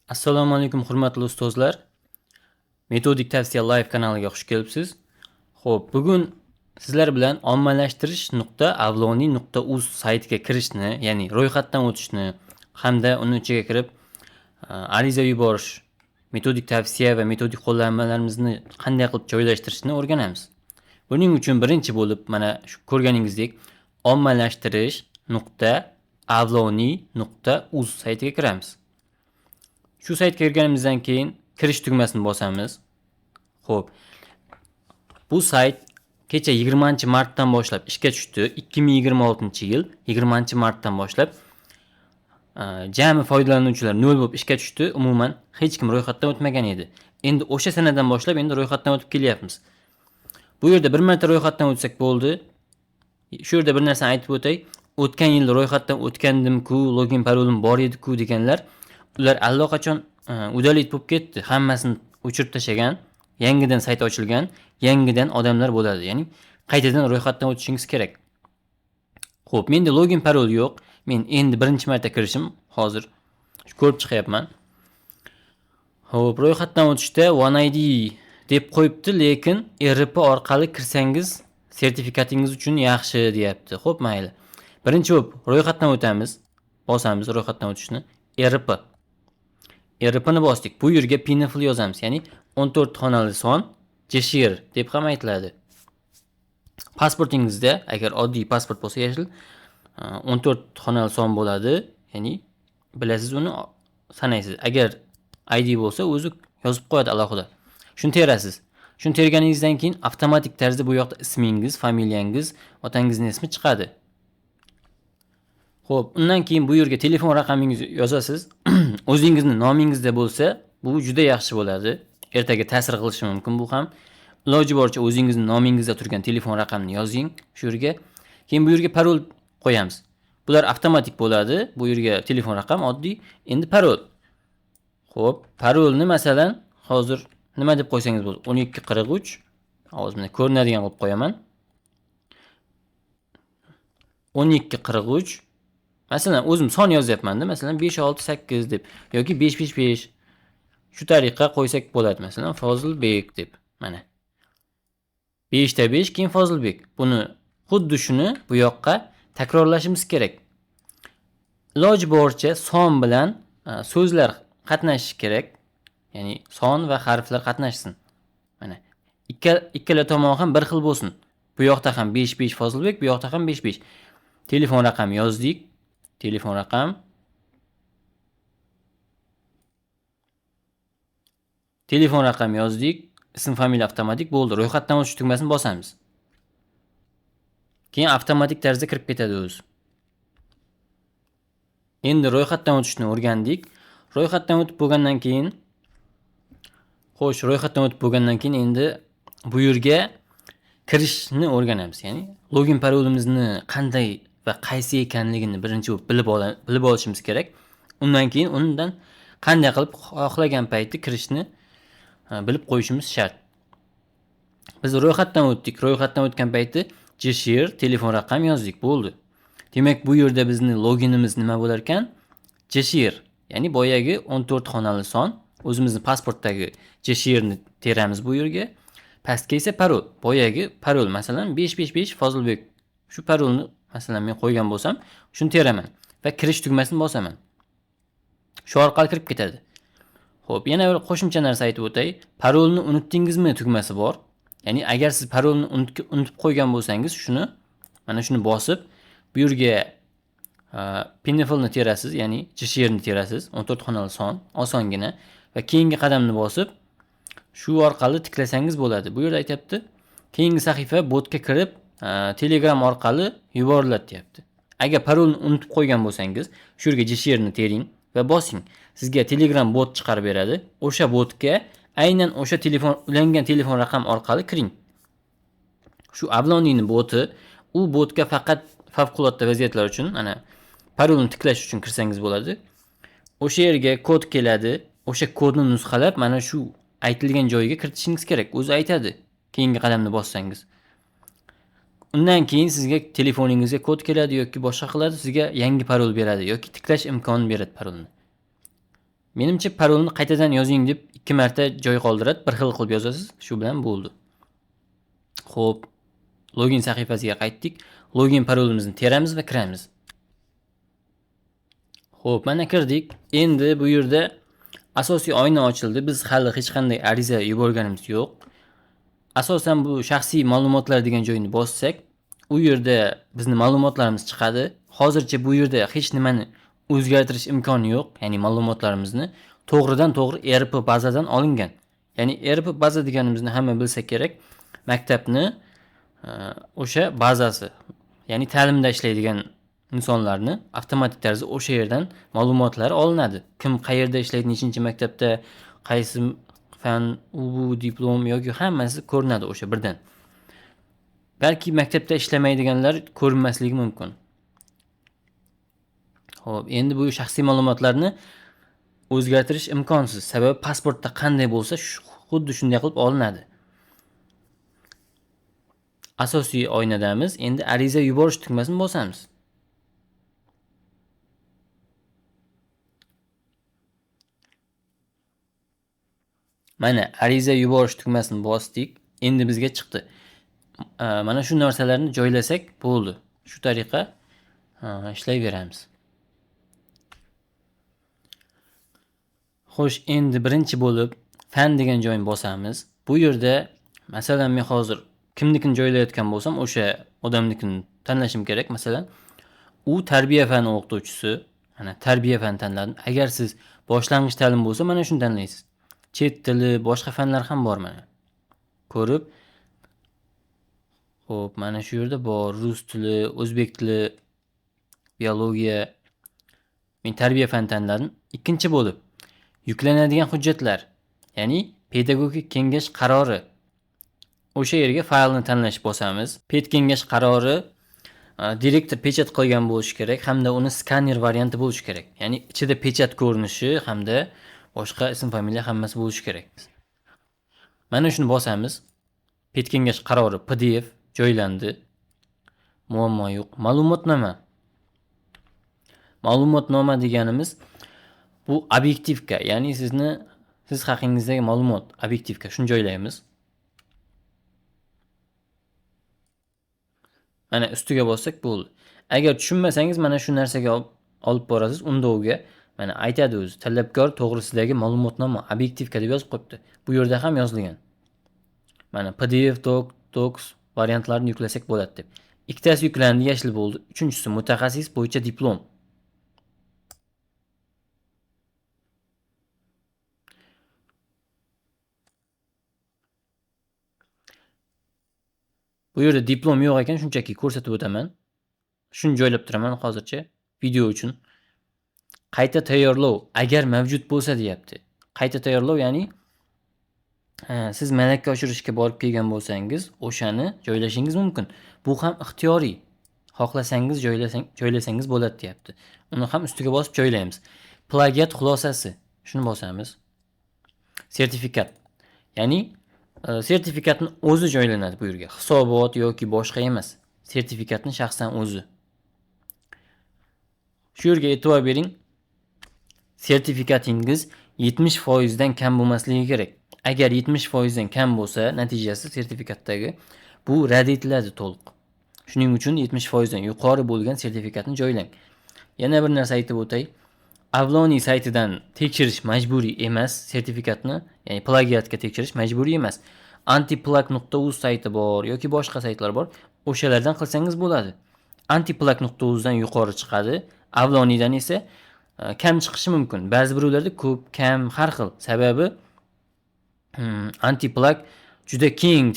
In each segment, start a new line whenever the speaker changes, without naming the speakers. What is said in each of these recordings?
Assalomu alaykum hurmatli ustozlar. Metodik tavsiya live kanaliga xush kelibsiz. Xo'p, bugun sizlar bilan ommalashtirish.avloniy.uz saytiga kirishni, ya'ni ro'yxatdan o'tishni hamda uni ichiga kirib ariza yuborish, metodik tavsiya va metodik qo'llanmalarimizni qanday qilib joylashtirishni o'rganamiz. Buning uchun birinchi bo'lib mana shu ko'rganingizdek ommalashtirish.avloniy.uz saytiga kiramiz. Shu saytga kirganimizdan keyin kirish tugmasini bosamiz. Xo'p. Bu sayt kecha 20-martdan boshlab ishga tushdi. 2026-yil 20-martdan boshlab jami foydalanuvchilar 0 bo'lib ishga tushdi. Umuman hech kim ro'yxatdan o'tmagan edi. Endi o'sha sanadan boshlab endi ro'yxatdan o'tib kelyapmiz. Bu yerda bir marta ro'yxatdan o'tsak bo'ldi. Shu yerda bir narsani aytib o'tay. O'tgan yil ro'yxatdan o'tgandim-ku, login parolim bor edi-ku deganlar, ular allaqachon udalit bo'lib ketdi. Hammasini o'chirib tashlagan, yangidan sayt ochilgan, yangidan odamlar bo'ladi. Ya'ni qaytadan ro'yxatdan o'tishingiz kerak. Xo'p, menda login parol yo'q. Men endi birinchi marta kirishim hozir ko'rib chiqyapman. Xo'p, ro'yxatdan o'tishda OneID deb qo'yibdi, lekin ERP orqali kirsangiz sertifikatingiz uchun yaxshi deyapti. Xo'p, mayli. Birinchi bo'lib ro'yxatdan o'tamiz. Bosamiz ro'yxatdan o'tishni. ERPni bosdik. Bu yerga PINFL yozamiz, ya'ni 14 xonali son, Cheshire deb ham aytiladi. Pasportingizda agar oddiy pasport bo'lsa yashil 14 xonali son bo'ladi, ya'ni bilasiz uni sanaysiz. Agar ID bo'lsa o'zi yozib qo'yadi alohida. Shuni terasiz. Shuni terganingizdan keyin avtomatik tarzda bu yoqda ismingiz, familiyangiz, otangizning ismi chiqadi. Xo'p, undan keyin bu yerga telefon raqamingizni yozasiz. O'zingizning nomingizda bo'lsa, bu juda yaxshi bo'ladi. Ertaga ta'sir qilishi mumkin bu ham. Iloji boricha o'zingizning nomingizda turgan telefon raqamini yozing shu yerga. Keyin bu yerga parol qo'yamiz. Bular avtomatik bo'ladi. Bu yerga telefon raqam oddiy, endi parol. Xo'p, parolni masalan hozir nima deb qo'ysangiz bo'ladi? 1243. Hozir mana ko'rinadigan qilib qo'yaman. 1243. Masalan, o'zim son yozyapman-da, masalan 568 deb yoki 555 shu tariqa qo'ysak bo'ladi. Masalan, Fozilbek deb. Mana 5 ta 5 keyin Fozilbek. Buni xuddi shuni bu yoqqa takrorlashimiz kerak. Iloji boricha son bilan so'zlar qatnashishi kerak. Ya'ni son va harflar qatnashsin. Mana ikkala tomon ham bir xil bo'lsin. Bu yoqda ham 55 Fozilbek, bu yoqda ham 55. Telefon raqam yozdik. Telefon raqam. Telefon raqam yozdik. Ism familiya avtomatik bo'ldi. Ro'yxatdan o'tish tugmasini bosamiz. Keyin avtomatik tarzda kirib ketadi o'zi. Endi ro'yxatdan o'tishni o'rgandik. Ro'yxatdan o'tib bo'lgandan keyin ro'yxatdan o'tib bo'lgandan keyin endi bu yerga kirishni o'rganamiz. Ya'ni login parolimizni qanday va qaysi ekanligini birinchi bilib olishimiz kerak. Undan keyin undan qanday qilib xohlagan payti kirishni bilib qo'yishimiz shart. Biz ro'yxatdan o'tdik. Ro'yxatdan o'tgan payti Cheshire telefon raqam yozdik, bo'ldi. Demak, bu yerda bizning loginimiz nima bo'lar ekan? Cheshire, ya'ni boyagi 14 xonali son, o'zimizning pasportdagi Cheshire'ni teramiz bu yerga. Pastga esa parol, boyagi parol, masalan 555 Fozilbek. Shu parolni masalan men qo'ygan bo'lsam, shuni teraman va kirish tugmasini bosaman. Shu orqali kirib ketadi. Xo'p, yana bir qo'shimcha narsa aytib o'tay. Parolni unutdingizmi tugmasi bor. Ya'ni agar siz parolni unutib qo'ygan bo'lsangiz, mana shuni bosib, bu yerga PINFLni terasiz, ya'ni Cheshire'ni terasiz, 14 xonali son, osongina va keyingi qadamni bosib, shu orqali tiklasangiz bo'ladi. Bu yerda aytibdi, keyingi sahifa botga kirib, Telegram orqali yuboriladi deyapti. Agar parolni unutib qo'ygan bo'lsangiz, shu yerga Cheshire'ni tering va bosing. Sizga Telegram bot chiqarib beradi. O'sha botga aynan o'sha ulangan telefon raqam orqali kiring. Shu Avloniyning boti, u botga faqat favqulodda vaziyatlar uchun, ana parolni tiklash uchun kirsangiz bo'ladi. O'sha yerga kod keladi. O'sha kodni nusxalab mana shu aytilgan joyiga kiritishingiz kerak. O'zi aytadi. Keyingi qadamni bossangiz. Undan keyin sizga telefoningizga kod keladi yoki boshqa qiladi, sizga yangi parol beradi yoki tiklash imkonini beradi parolni. Menimcha parolni qaytadan yozing deb 2 marta joy qoldiradi, bir xil qilib yozasiz. Shu bilan bo'ldi. Xo'p, login sahifasiga qaytdik. Login parolimizni teramiz va kiramiz. Xo'p, mana kirdik. Endi bu yerda asosiy oyna ochildi. Biz hali hech qanday ariza yuborganimiz yo'q. Asosan bu shaxsiy ma'lumotlar degan joyni bossak, u yerda bizning ma'lumotlarimiz chiqadi. Hozircha bu yerda hech nimani o'zgartirish imkoni yo'q, ya'ni ma'lumotlarimizni to'g'ridan-to'g'ri ERP bazadan olingan. Ya'ni ERP baza deganimizni hamma bilsa kerak, maktabni o'sha bazasi, ya'ni ta'limda ishlaydigan insonlarni avtomatik tarzda o'sha yerdan ma'lumotlar olinadi. Kim qayerda ishlaydi, nechinchi maktabda, qaysi fan, bu diplom yoki hammasi ko'rinadi o'sha birdan. Balki maktabda ishlamaydiganlar ko'rinmasligi mumkin. Xo'p, endi bu shaxsiy ma'lumotlarni o'zgartirish imkonsiz. Sababi pasportda qanday bo'lsa, xuddi shunday qilib olinadi. Asosiy oynadamiz. Endi ariza yuborish tugmasini bosamiz. Mana ariza yuborish tugmasini bosdik. Endi bizga chiqdi. Mana shu narsalarni joylasak bo'ldi. Shu tariqa ishlayveramiz. Xo'sh, endi birinchi bo'lib fan degan joyni bosamiz. Bu yerda masalan men hozir kimnikini joylayotgan bo'lsam, o'sha odamnikini tanlashim kerak. Masalan, u tarbiya fani o'qituvchisi. Mana tarbiya fani tanladim. Agar siz boshlang'ich ta'lim bo'lsa, mana shuni tanlaysiz. Chet tili, boshqa fanlar ham bor mana. Ko'rib. Xo'p, mana shu yerda bor rus tili, o'zbek tili, biologiya. Men tarbiya fani tanladim. Ikkinchi bo'lib yuklanadigan hujjatlar, ya'ni pedagogik kengash qarori. O'sha yerga faylni tanlash bosamiz. Ped kengash qarori direktor pechat qilgan bo'lishi kerak hamda uni skaner varianti bo'lishi kerak. Ya'ni ichida pechat ko'rinishi hamda boshqa ism, familiya hammasi bo'lishi kerak. Mana shuni bosamiz. Ped kengash qarori PDF joylandi. Muammo yo'q. Ma'lumotnoma. Ma'lumotnoma deganimiz bu obyektivka, ya'ni siz haqingizdagi ma'lumot, obyektivka, shuni joylaymiz. Mana ustiga bossak bo'ldi. Agar tushunmasangiz mana shu narsaga olib borasiz, unda o'ga mana aytadi o'zi, talabgor to'g'risidagi ma'lumotnoma obyektivka deb yozib qo'yibdi. Bu yerda ham yozilgan. Mana PDF, docs variantlarini yuklasak bo'ladi deb. Ikkitasi yuklandi, yashil bo'ldi. Uchinchisi mutaxassis bo'yicha diplom. Bu yerda diplom yo'q ekan, shunchaki ko'rsatib o'taman. Shuni joylab turaman hozircha video uchun. Qayta tayyorlov agar mavjud bo'lsa deyapti. Qayta tayyorlov, ya'ni siz malaka oshirishga borib kelgan bo'lsangiz, o'shani joylashingiz mumkin. Bu ham ixtiyoriy. Xohlasangiz joylasangiz bo'ladi deyapti. Uni ham ustiga bosib joylaymiz. Plagiat xulosasi. Shuni bosamiz. Sertifikat. Ya'ni sertifikatni o'zi joylanadi bu yerga. Hisobot yoki boshqa emas. Sertifikatni shaxsan o'zi. Shu yerga e'tibor bering. Sertifikatingiz 70% dan kam bo'lmasligi kerak. Agar 70% dan kam bo'lsa, natijasi sertifikatdagi bu rad etiladi to'liq. Shuning uchun 70% dan yuqori bo'lgan sertifikatni joylang. Yana bir narsa aytib o'tay. Avloniy saytidan tekshirish majburiy emas sertifikatni, ya'ni plagiatga tekshirish majburiy emas. Antiplag.uz sayti bor yoki boshqa saytlar bor. O'shalardan qilsangiz bo'ladi. Antiplag.uz dan yuqori chiqadi, Avloniydan esa kam chiqishi mumkin. Ba'zi birlarda ko'p, kam, har xil. Sababi Antiplag juda keng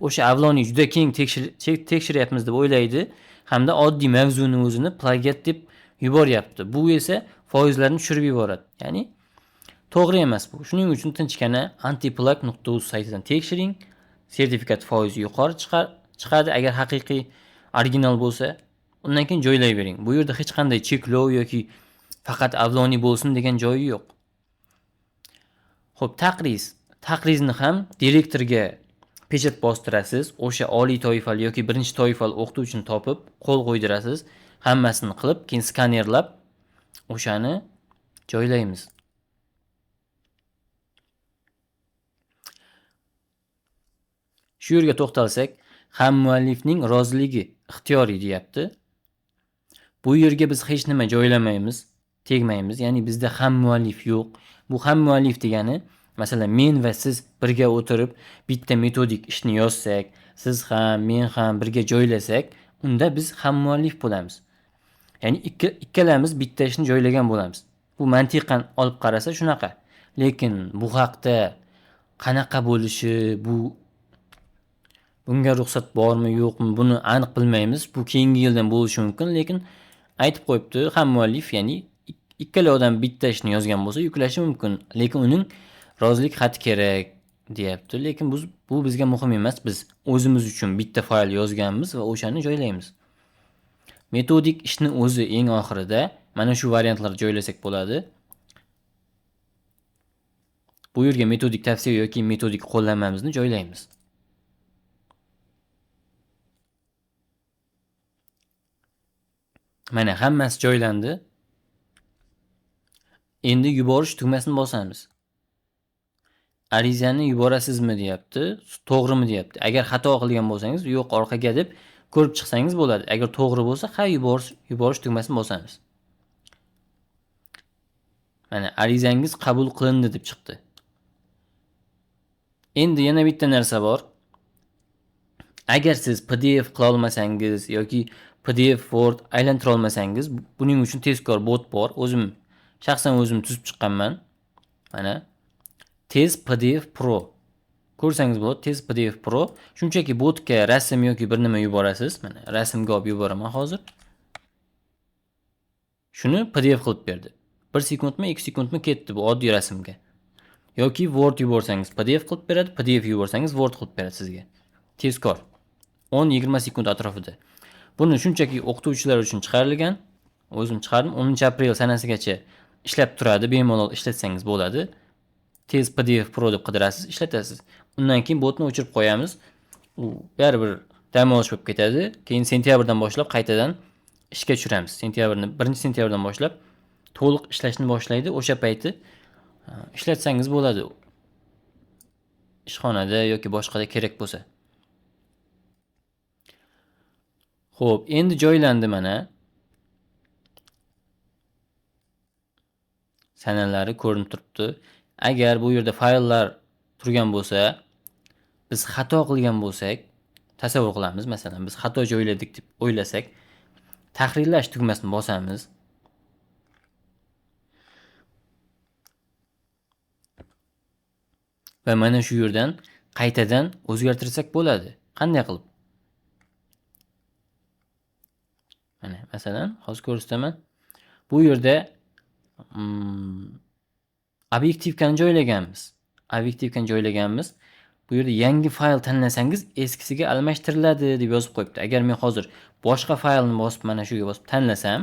o'sha Avloniy juda keng tekshiryapmiz deb o'ylaydi hamda oddiy mavzuni o'zini plagiat deb yuboryapti. Bu esa foizlarni tushirib yuboradi. Ya'ni to'g'ri emas bu. Shuning uchun tinchgina antiplag.uz saytidan tekshiring. Sertifikat foizi yuqori chiqadi agar haqiqiy original bo'lsa. Undan keyin joylayvering. Bu yerda hech qanday cheklov yoki faqat Avloniy bo'lsin degan joyi yo'q. Xo'p, taqrizni ham direktorga pechat bostirasiz. O'sha oliy toifali yoki birinchi toifali o'qituvchini topib, qo'l qo'ydirasiz. Hammasini qilib, keyin skanerlab o'shani joylaymiz. Shu yerga to'xtalsak, ham muallifning roziligi ixtiyoriy deyapti. Bu yerga biz hech nima joylamaymiz, tegmaymiz. Ya'ni bizda ham muallif yo'q. Bu ham muallif degani, masalan, men va siz birga o'tirib bitta metodik ishni yozsak, siz ham, men ham birga joylasak, unda biz ham muallif bo'lamiz. Ya'ni ikkalamiz bitta ishni joylagan bo'lamiz. Bu mantiqan olib qarasa shunaqa. Lekin bu haqda qanaqa bo'lishi, bunga ruxsat bormi, yo'qmi, buni aniq bilmaymiz. Bu keyingi yildan bo'lishi mumkin, lekin aytib qo'yibdi, ham muallif, ya'ni ikkala odam bitta ishni yozgan bo'lsa yuklashi mumkin, lekin uning rozilik xati kerak deyapti. Lekin bu bizga muhim emas. Biz o'zimiz uchun bitta fayl yozganmiz va o'shani joylaymiz. Metodik ishni o'zi eng oxirida mana shu variantlarni joylasak bo'ladi. Bu yerga metodik tavsiya yoki metodik qo'llanmamizni joylaymiz. Mana hammasi joylandi. Endi yuborish tugmasini bosamiz. Arizani yuborasizmi deyapti, to'g'rimi deyapti. Agar xato qilgan bo'lsangiz, yo'q orqaga deb ko'rib chiqsangiz bo'ladi. Agar to'g'ri bo'lsa, yuborish tugmasini bosamiz. Mana arizangiz qabul qilindi deb chiqdi. Endi yana bitta narsa bor. Agar siz PDF qila olmasangiz yoki PDF Word aylantira olmasangiz, buning uchun tezkor bot bor. Shaxsan o'zim tuzib chiqqanman. Mana Tez PDF Pro. Ko'rsangiz bo'ladi, Tez PDF Pro. Shunchaki botga rasm yoki bir nima yuborasiz. Mana rasmga olib yuboraman hozir. Shuni PDF qilib berdi. 1 sekundmi, 2 sekundmi ketdi bu oddiy rasmga. Yoki Word yuborsangiz PDF qilib beradi, PDF yuborsangiz Word qilib beradi sizga. Tezkor. 10-20 sekund atrofida. Buni shunchaki o'qituvchilar uchun chiqarilgan. O'zim chiqardim. 10-aprel sanasigacha ishlab turadi. Bemalol ishlatsangiz bo'ladi. Tez PDF Pro deb qidirasiz, ishlatasiz. Undan keyin botni o'chirib qo'yamiz. U baribir dam olish bo'lib ketadi. Keyin sentyabrdan boshlab qaytadan ishga tushiramiz. 1-sentyabrdan boshlab to'liq ishlashni boshlaydi. O'sha payti ishlatsangiz bo'ladi. Ishxonada yoki boshqada kerak bo'lsa. Xo'p, endi joylandi mana. Sanalari ko'rinib turibdi. Agar bu yerda fayllar turgan bo'lsa, biz xato qilgan bo'lsak, tasavvur qilamiz, masalan, biz xato joyladik deb o'ylasak, tahrirlash tugmasini bosamiz. Va mana shu yerdan qaytadan o'zgartirsak bo'ladi. Qanday qilib? Mana, masalan, hozir ko'rsataman. Bu yerda obyektivkani joylaganmiz. Bu yerda yangi fayl tanlasangiz eskisiga almashtiriladi deb yozib qo'yibdi. Agar men hozir boshqa faylni bosib mana shuga bosib tanlasam,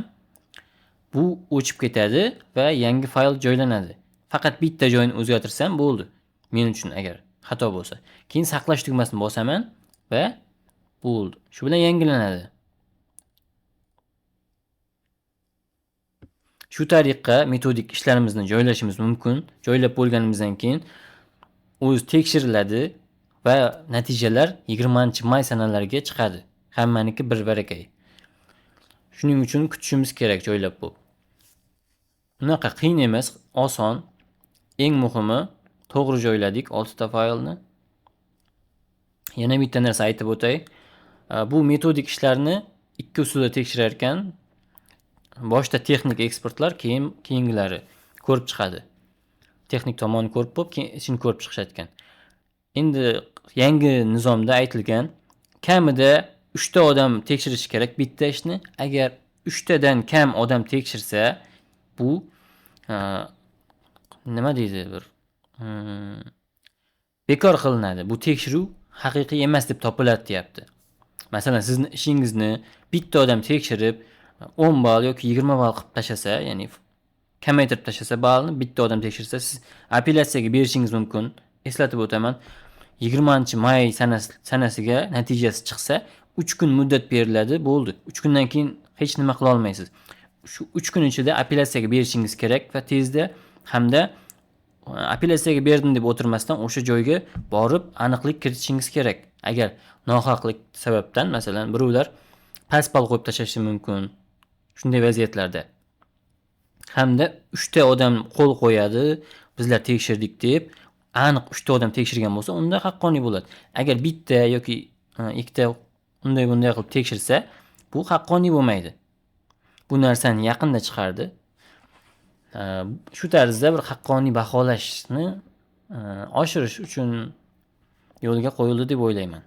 bu o'chib ketadi va yangi fayl joylanadi. Faqat bitta joyini o'zgartirsam bo'ldi. Men uchun agar xato bo'lsa, keyin saqlash tugmasini bosaman va bo'ldi. Shu bilan yangilanadi. Shu tariqa metodik ishlarimizni joylashimiz mumkin. Joylab bo'lganimizdan keyin o'zi tekshiriladi va natijalar 20-may sanalariga chiqadi. Hammaniki bir barakay. Shuning uchun kutishimiz kerak joylab bo'lib. Unaqa qiyin emas, oson. Eng muhimi to'g'ri joyladik 6 ta faylni. Yana bitta narsa aytib o'tay. Bu metodik ishlarni ikki usulda tekshirar ekan. Boshda texnik ekspertlar, keyingilari ko'rib chiqadi. Texnik tomonni ko'rib bo'lib, keyin ichini ko'rib chiqishar ekan. Endi yangi nizomda aytilgan, kamida 3 ta odam tekshirishi kerak bitta ishni. Agar 3 tadan kam odam tekshirsa, bu nima deydi, bekor qilinadi. Bu tekshiruv haqiqiy emas deb topiladi, deyapti. Masalan, sizni ishingizni bitta odam tekshirib 10 ball yoki 20 ball qilib tashasa, ya'ni kamaytirib tashasa ballni, bitta odam tekshirsa, siz apellyatsiyaga berishingiz mumkin. Eslatib o'taman, 20-may sanasiga natijasi chiqsa, 3 kun muddat beriladi, bo'ldi. 3 kundan keyin hech nima qila olmaysiz. Shu 3 kun ichida apellyatsiyaga berishingiz kerak va tezda, hamda apellyatsiyaga berdim deb o'tirmasdan o'sha joyga borib aniqlik kiritishingiz kerak. Agar nohaqlik sababdan masalan birovlar past ball qo'yib tashlashi mumkin. Shunday vaziyatlarda hamda 3 ta odam qo'l qo'yadi, bizlar tekshirdik deb, aniq 3 ta odam tekshirgan bo'lsa, unda haqqoniy bo'ladi. Agar bitta yoki ikkita unday bunday qilib tekshirsa, bu haqqoniy bo'lmaydi. Bu narsani yaqinda chiqardi. Shu tarzda bir haqqoniy baholashni oshirish uchun yo'lga qo'yildi deb o'ylayman.